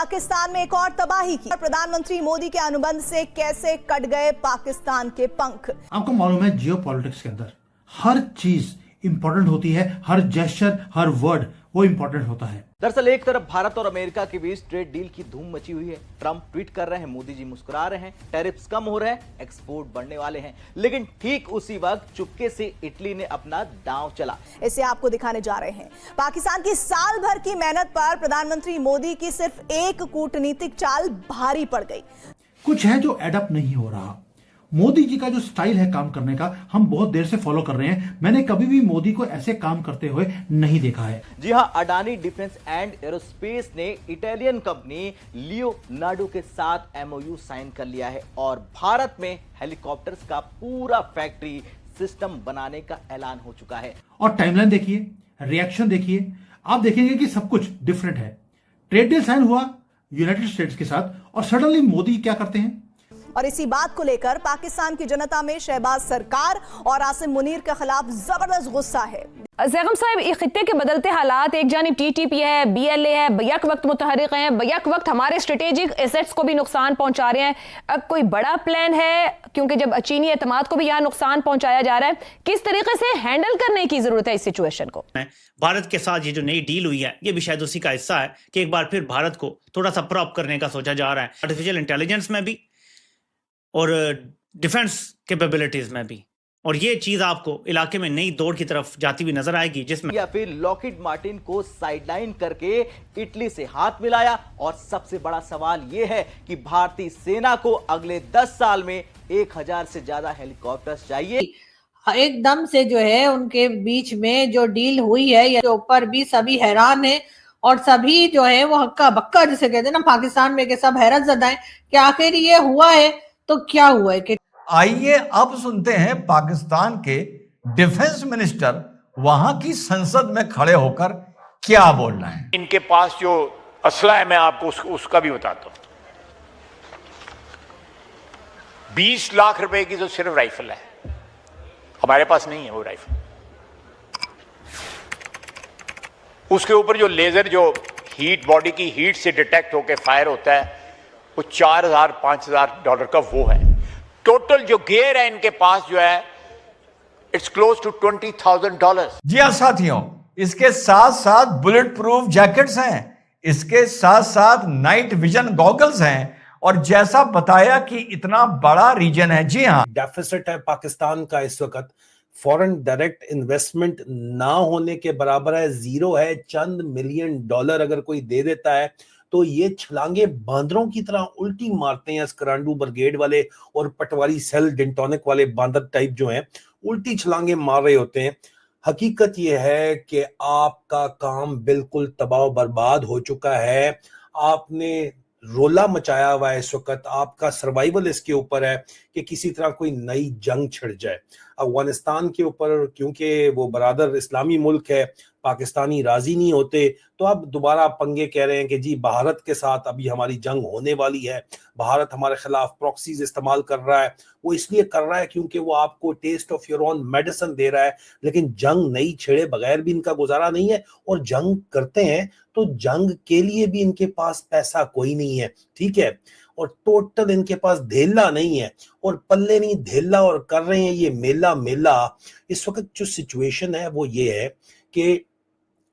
पाकिस्तान में एक और तबाही की। प्रधानमंत्री मोदी के अनुबंध से कैसे कट गए पाकिस्तान के पंख। आपको मालूम है जियो पॉलिटिक्स के अंदर हर चीज इंपॉर्टेंट होती है, हर जेस्चर, हर वर्ड वो इंपॉर्टेंट होता है। दरअसल एक तरफ भारत और अमेरिका के बीच ट्रेड डील की धूम मची हुई है। ट्रंप ट्वीट कर रहे हैं, मोदी जी मुस्कुरा रहे हैं, टैरिफ्स कम हो रहे हैं, एक्सपोर्ट बढ़ने वाले हैं। लेकिन ठीक उसी वक्त चुपके से इटली ने अपना दांव चला। इसे आपको दिखाने जा रहे हैं। पाकिस्तान की साल भर की मेहनत पर प्रधानमंत्री मोदी की सिर्फ एक कूटनीतिक चाल भारी पड़ गई। कुछ है जो एडअप नहीं हो रहा। मोदी जी का जो स्टाइल है काम करने का, हम बहुत देर से फॉलो कर रहे हैं। मैंने कभी भी मोदी को ऐसे काम करते हुए नहीं देखा है। जी हां, अडानी डिफेंस एंड एरोस्पेस ने इटालियन कंपनी लियोनार्डो के साथ एमओयू साइन कर लिया है और भारत में हेलीकॉप्टर्स का पूरा फैक्ट्री सिस्टम बनाने का ऐलान हो चुका है। और टाइमलाइन देखिए, रिएक्शन देखिए, आप देखेंगे कि सब कुछ डिफरेंट है। ट्रेड डील साइन हुआ यूनाइटेड स्टेट्स के साथ और सडनली मोदी क्या करते हैं। और इसी बात को लेकर पाकिस्तान की जनता में शहबाज सरकार और आसिम मुनीर के खिलाफ जबरदस्त गुस्सा है। ज़ैगम साहब, ये खित्ते के बदलते हालात, एक जानिब टीटीपी है, बीएलए है, बैक वक्त मुतहरिक हैं, बैक वक्त हमारे स्ट्रेटेजिक एसेट्स को भी नुकसान पहुंचा रहे हैं। अब कोई बड़ा प्लान है, क्योंकि जब चीनी एतमाद को भी यहाँ नुकसान पहुंचाया जा रहा है, किस तरीके से हैंडल करने की जरूरत है इस सिचुएशन को। भारत के साथ ये जो नई डील हुई है, ये भी शायद उसी का हिस्सा है कि एक बार फिर भारत को थोड़ा सा प्रॉप करने का सोचा जा रहा है, आर्टिफिशियल इंटेलिजेंस में भी और डिफेंस कैपेबिलिटीज में भी। और ये चीज आपको इलाके में नई दौड़ की तरफ जाती हुई नजर आएगी, जिसमें या फिर लॉकहीड मार्टिन को साइडलाइन करके इटली से हाथ मिलाया। और सबसे बड़ा सवाल यह है कि भारतीय सेना को अगले 10 साल में 1000 से ज्यादा हेलीकॉप्टर्स चाहिए। एकदम से जो है उनके बीच में जो डील हुई है, या ऊपर भी सभी हैरान है और सभी जो है वो हक्का बक्का जिसे कहते हैं ना पाकिस्तान में, के सब हैरत ज़दा है कि आखिर ये हुआ है तो क्या हुआ है। कि आइए अब सुनते हैं पाकिस्तान के डिफेंस मिनिस्टर वहां की संसद में खड़े होकर क्या बोल रहे हैं। इनके पास जो असला है, मैं आपको उसका भी बताता हूं। 20 लाख रुपए की तो सिर्फ राइफल है, हमारे पास नहीं है वो राइफल। उसके ऊपर जो लेजर, जो हीट, बॉडी की हीट से डिटेक्ट होकर फायर होता है, वो $4000-5000 का वो है। टोटल जो गियर है इनके पास जो है, इट्स क्लोज टू $20,000। जी हाँ साथियों, इसके साथ साथ बुलेट प्रूफ जैकेट्स हैं, इसके साथ साथ नाइट विजन गॉगल्स हैं, और जैसा बताया कि इतना बड़ा रीजन है। जी हाँ, डेफिसिट है पाकिस्तान का इस वक्त, फॉरेन डायरेक्ट इन्वेस्टमेंट ना होने के बराबर है, जीरो है। चंद $1 मिलियन अगर कोई दे देता है तो ये छलांगे बांदरों की तरह उल्टी मारते हैं। स्करांडू ब्रिगेड वाले और पटवारी सेल डेंटोनिक वाले बांदर टाइप जो हैं, उल्टी छलांगे मार रहे होते हैं। हकीकत ये है कि आपका काम बिल्कुल तबाह बर्बाद हो चुका है। आपने रोला मचाया हुआ है इस वक्त, आपका सर्वाइवल इसके ऊपर है कि किसी तरह कोई नई जंग छिड़ जाए अफगानिस्तान के ऊपर। क्योंकि वो बरादर इस्लामी मुल्क है, पाकिस्तानी राजी नहीं होते, तो अब दोबारा पंगे कह रहे हैं कि जी भारत के साथ अभी हमारी जंग होने वाली है, भारत हमारे खिलाफ प्रॉक्सीज इस्तेमाल कर रहा है। वो इसलिए कर रहा है क्योंकि वो आपको taste of your own medicine दे रहा है। लेकिन जंग नई छेड़े बगैर भी इनका गुजारा नहीं है, और जंग करते हैं तो जंग के लिए भी इनके पास पैसा कोई नहीं है, ठीक है। और टोटल इनके पास धेला नहीं है, और पल्ले नहीं धेला, और कर रहे हैं ये मेला मेला। इस वक्त जो सिचुएशन है वो ये है कि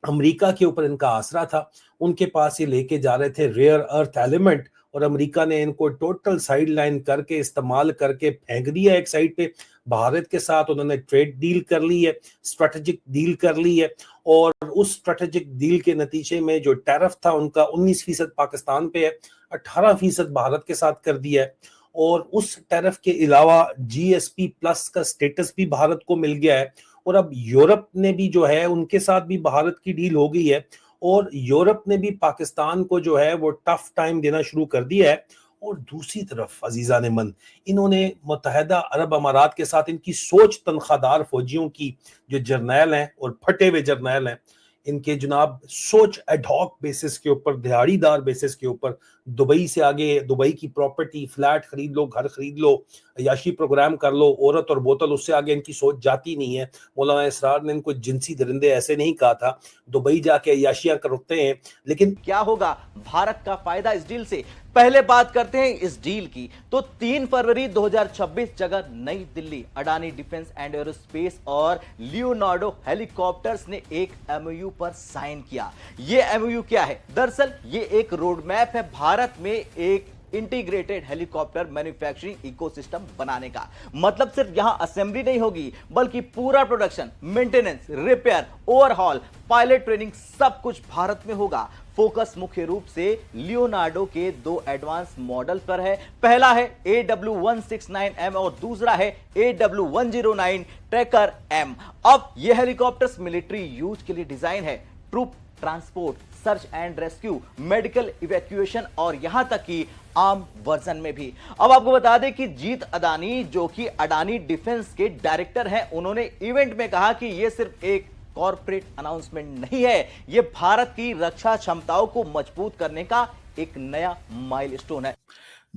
अमेरिका के ऊपर इनका आसरा था, उनके पास ये लेके जा रहे थे रेयर अर्थ एलिमेंट, और अमेरिका ने इनको टोटल साइड लाइन करके इस्तेमाल करके फेंक दिया एक साइड पे। भारत के साथ उन्होंने ट्रेड डील कर ली है, स्ट्रेटेजिक डील कर ली है, और उस स्ट्रेटेजिक डील के नतीजे में जो टैरिफ था उनका 19% पाकिस्तान पे है, 18% भारत के साथ कर दिया है। और उस टैरिफ के अलावा GSP प्लस का स्टेटस भी भारत को मिल गया है। और अब यूरोप ने भी जो है, उनके साथ भी भारत की डील हो गई है, और यूरोप ने भी पाकिस्तान को जो है वो टफ टाइम देना शुरू कर दिया है। और दूसरी तरफ अजीजा ने मन, इन्होंने मुत्तहदा अरब अमारात के साथ इनकी सोच तनख्वाहदार फौजियों की, जो जर्नैल हैं और फटे हुए जर्नैल हैं, इनके जनाब सोच एडहॉक बेसिस के ऊपर, दिहाड़ीदार बेसिस के ऊपर दुबई से आगे, दुबई की प्रॉपर्टी, फ्लैट खरीद लो, घर खरीद लो, अयाशी प्रोग्राम कर लो, औरत और बोतल, उससे आगे इनकी सोच जाती नहीं है। मौलाना इसरार ने इनको जिनसी दरिंदे ऐसे नहीं कहा था, दुबई जाके अयाशियां करते हैं। लेकिन क्या होगा भारत का फायदा इस डील से? पहले बात करते हैं इस डील की। तो 3 फरवरी 2026 जगह नई Delhi, Adani defence and aerospace और लियोनार्डो हेलीकॉप्टर्स ने एक एमओयू पर साइन किया। यह एमओयू क्या है? दरअसल ये एक रोड मैप है भारत में एक इंटीग्रेटेड हेलीकॉप्टर मैन्युफैक्चरिंग इकोसिस्टम बनाने का। मतलब सिर्फ यहां असेंबली नहीं होगी, बल्कि पूरा production, maintenance, repair, overhaul, pilot training सब कुछ भारत में होगा। फोकस मुख्य रूप से लियोनार्डो के 2 एडवांस मॉडल पर है। पहला है AW169M और दूसरा है AW109 ट्रैकर M। अब यह हेलीकॉप्टर्स मिलिट्री यूज के लिए डिजाइन है, troop transport, search and rescue, medical evacuation और यहां तक कि आर्म वर्जन में भी। अब आपको बता दें कि जीत अडानी, जो कि अडानी डिफेंस के डायरेक्टर हैं, उन्होंने इवेंट में कहा कि यह सिर्फ एक कॉर्पोरेट अनाउंसमेंट नहीं है, यह भारत की रक्षा क्षमताओं को मजबूत करने का एक नया माइलस्टोन है।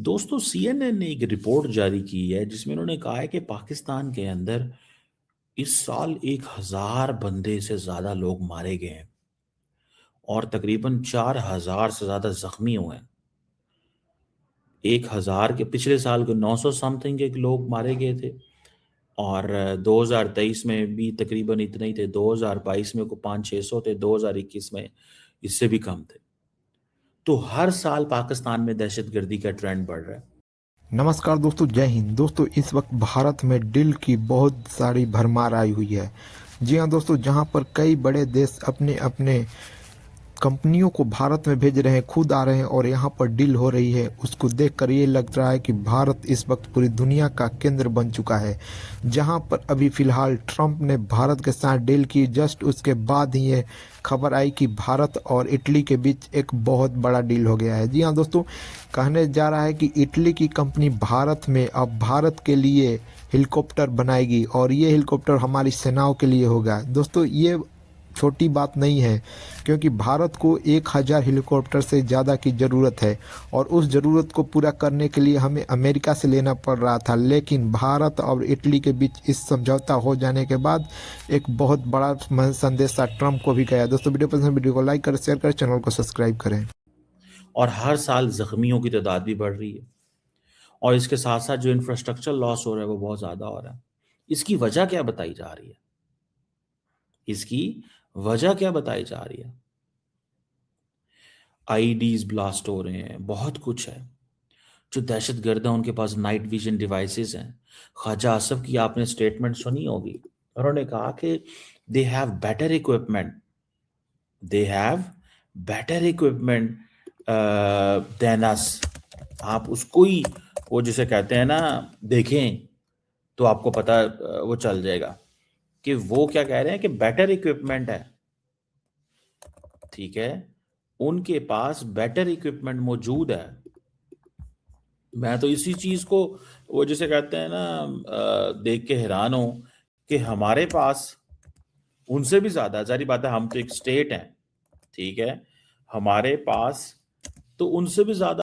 दोस्तों, CNN ने एक रिपोर्ट जारी की है जिसमें उन्होंने कहा है कि पाकिस्तान के अंदर इस साल 1000 बंदे से ज्यादा लोग मारे गए हैं और तकरीबन 4000 से ज्यादा जख्मी हुए हैं। 1000 के पिछले साल को 900 समथिंग के लोग मारे गए थे और 2023 में भी तकरीबन इतने ही थे। 2022 में को 500-600 थे, 2021 में इससे भी कम थे। तो हर साल पाकिस्तान में दहशतगर्दी का ट्रेंड बढ़ रहा है। नमस्कार दोस्तों, जय हिंद। दोस्तों, इस वक्त भारत में डील की बहुत सारी भरमार आई हुई है। जी हाँ दोस्तों, जहाँ पर कई बड़े देश अपने अपने कंपनियों को भारत में भेज रहे हैं, खुद आ रहे हैं और यहाँ पर डील हो रही है। उसको देखकर ये लग रहा है कि भारत इस वक्त पूरी दुनिया का केंद्र बन चुका है। जहाँ पर अभी फ़िलहाल ट्रंप ने भारत के साथ डील की, जस्ट उसके बाद ही ये खबर आई कि भारत और इटली के बीच एक बहुत बड़ा डील हो गया है। जी हाँ दोस्तों, कहने जा रहा है कि इटली की कंपनी भारत में अब भारत के लिए हेलीकॉप्टर बनाएगी और ये हेलीकॉप्टर हमारी सेनाओं के लिए होगा। दोस्तों, ये छोटी बात नहीं है, क्योंकि भारत को 1000 हेलीकॉप्टर से ज़्यादा की ज़रूरत है और उस ज़रूरत को पूरा करने के लिए हमें अमेरिका से लेना पड़ रहा था। लेकिन भारत और इटली के बीच इस समझौता हो जाने के बाद एक बहुत बड़ा संदेशा ट्रंप को भी गया। दोस्तों, वीडियो को लाइक करें, शेयर करें, चैनल को सब्सक्राइब करें। और हर साल जख्मियों की तादाद भी बढ़ रही है और इसके साथ साथ जो इंफ्रास्ट्रक्चर लॉस हो रहा है वो बहुत ज़्यादा हो रहा है। इसकी वजह क्या बताई जा रही है? इसकी वजह क्या बताई जा रही है? आईडीज ब्लास्ट हो रहे हैं, बहुत कुछ है। जो दहशतगर्द हैं उनके पास नाइट विजन डिवाइसेस हैं। ख्वाजा आसफ की आपने स्टेटमेंट सुनी होगी, उन्होंने कहा कि they have better equipment, they have better equipment than us. आप उसको ही, वो जिसे कहते हैं ना, देखें तो आपको पता वो चल जाएगा कि वो क्या कह रहे हैं कि बेटर इक्विपमेंट है। ठीक है, उनके पास बेटर इक्विपमेंट मौजूद है। मैं तो इसी चीज को, वो जिसे कहते हैं ना, देख के हैरान हूं कि हमारे पास उनसे भी ज्यादा, जारी बात है, हम तो एक स्टेट हैं, ठीक है, हमारे पास तो उनसे भी ज्यादा